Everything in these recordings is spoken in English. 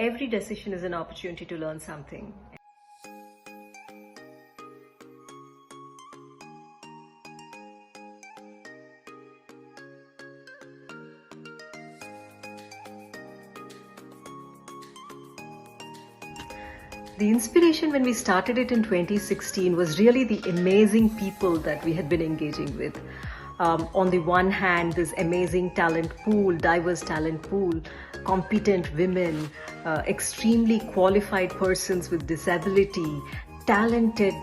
every decision is an opportunity to learn something. The inspiration when we started it in 2016 was really the amazing people that we had been engaging with. On the one hand, this amazing talent pool, diverse talent pool, competent women, extremely qualified persons with disability, talented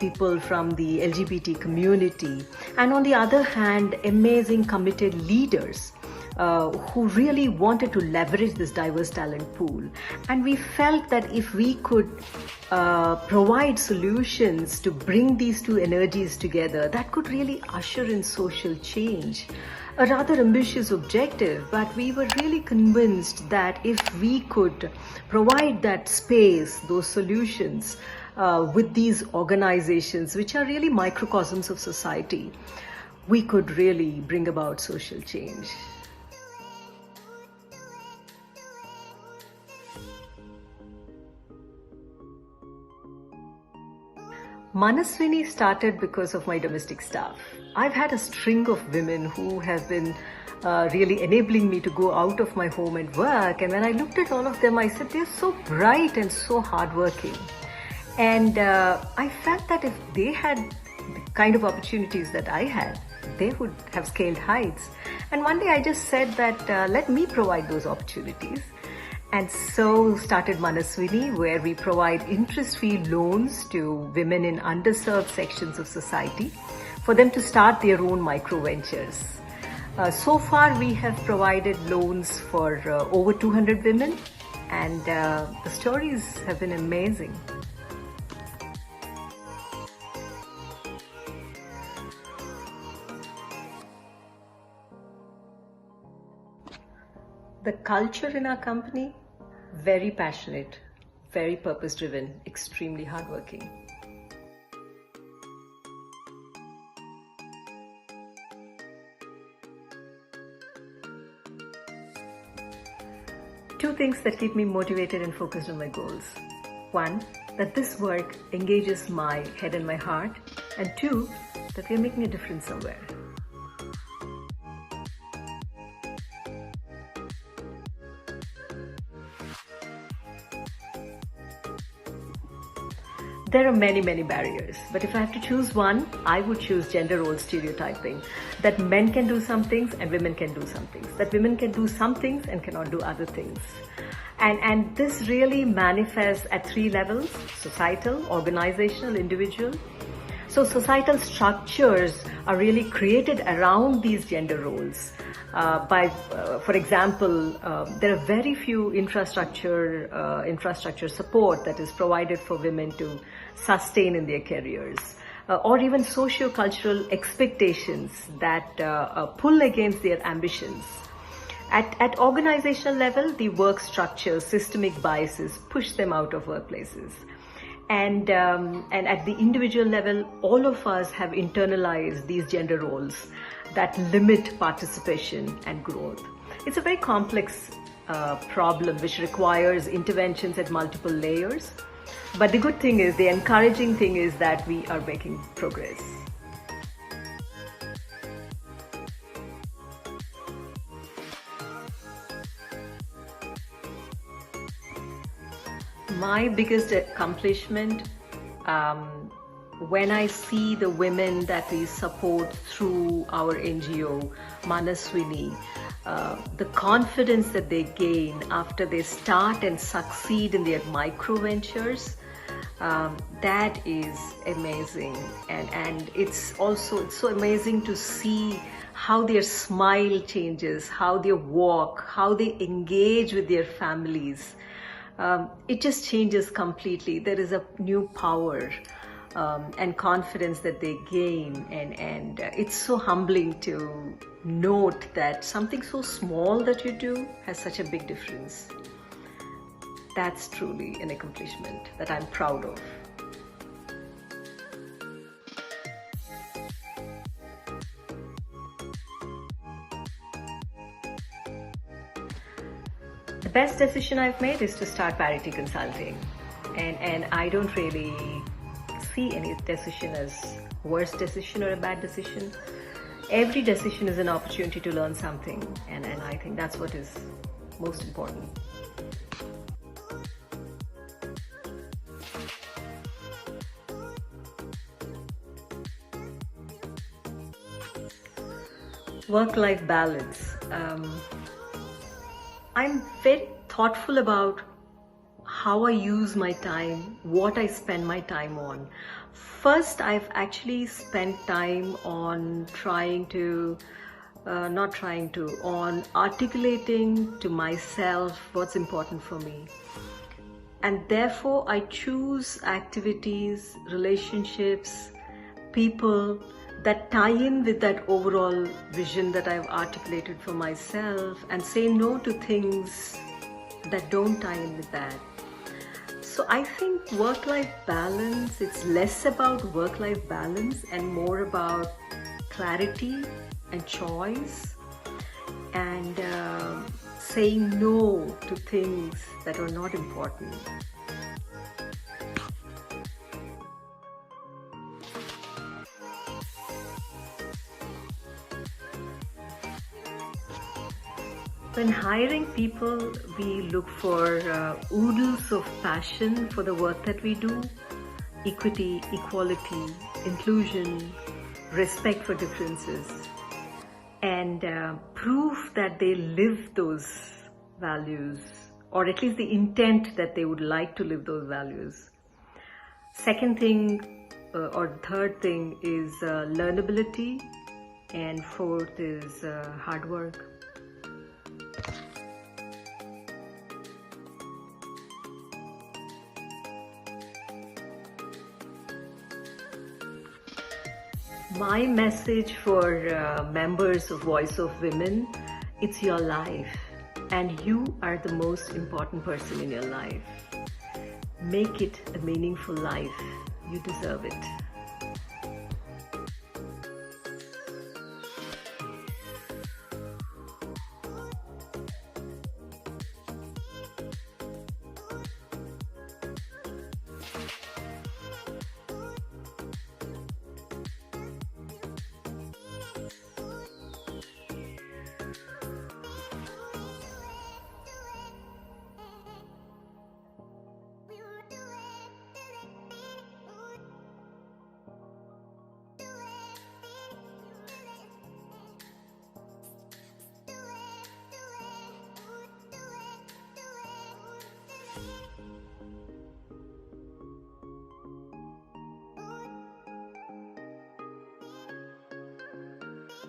people from the LGBT community, and on the other hand, amazing committed leaders who really wanted to leverage this diverse talent pool. And we felt that if we could provide solutions to bring these two energies together, that could really usher in social change. A rather ambitious objective, but we were really convinced that if we could provide that space, those solutions with these organizations, which are really microcosms of society, we could really bring about social change. Manasvini started because of my domestic staff. I've had a string of women who have been really enabling me to go out of my home and work. And when I looked at all of them, I said, they're so bright and so hardworking. And I felt that if they had the kind of opportunities that I had, they would have scaled heights. And one day I just said that let me provide those opportunities. And so started Manasvini, where we provide interest-free loans to women in underserved sections of society for them to start their own micro ventures. So far, we have provided loans for over 200 women, and the stories have been amazing. The culture in our company, very passionate, very purpose-driven, extremely hardworking. Two things that keep me motivated and focused on my goals. One, that this work engages my head and my heart. And two, that we are making a difference somewhere. There are many, many barriers, but if I have to choose one, I would choose gender role stereotyping. That men can do some things and women can do some things. That women can do some things and cannot do other things. And this really manifests at three levels: societal, organizational, individual. So societal structures are really created around these gender roles. For example, there are very few infrastructure support that is provided for women to sustain in their careers, or even socio-cultural expectations that pull against their ambitions. At organizational level, the work structures, systemic biases push them out of workplaces. And at the individual level, all of us have internalized these gender roles that limit participation and growth. It's a very complex problem which requires interventions at multiple layers. But the good thing is, the encouraging thing is that we are making progress. My biggest accomplishment, when I see the women that we support through our NGO, Manasvini, the confidence that they gain after they start and succeed in their micro ventures, that is amazing. And it's so amazing to see how their smile changes, how they walk, how they engage with their families. It just changes completely. There is a new power and confidence that they gain, and it's so humbling to note that something so small that you do has such a big difference. That's truly an accomplishment that I'm proud of. The best decision I've made is to start Parity Consulting. And I don't really see any decision as worst decision or a bad decision. Every decision is an opportunity to learn something, and I think that's what is most important. Work-life balance. I'm very thoughtful about how I use my time, what I spend my time on. First, I've actually spent time on on articulating to myself what's important for me. And therefore, I choose activities, relationships, people that tie in with that overall vision that I've articulated for myself, and say no to things that don't tie in with that. So I think work-life balance, it's less about work-life balance and more about clarity and choice, and saying no to things that are not important. When hiring people, we look for oodles of passion for the work that we do, equity, equality, inclusion, respect for differences, and proof that they live those values, or at least the intent that they would like to live those values. Second thing, or third thing is learnability, and fourth is hard work. My message for members of Voice of Women, it's your life, and you are the most important person in your life. Make it a meaningful life. You deserve it.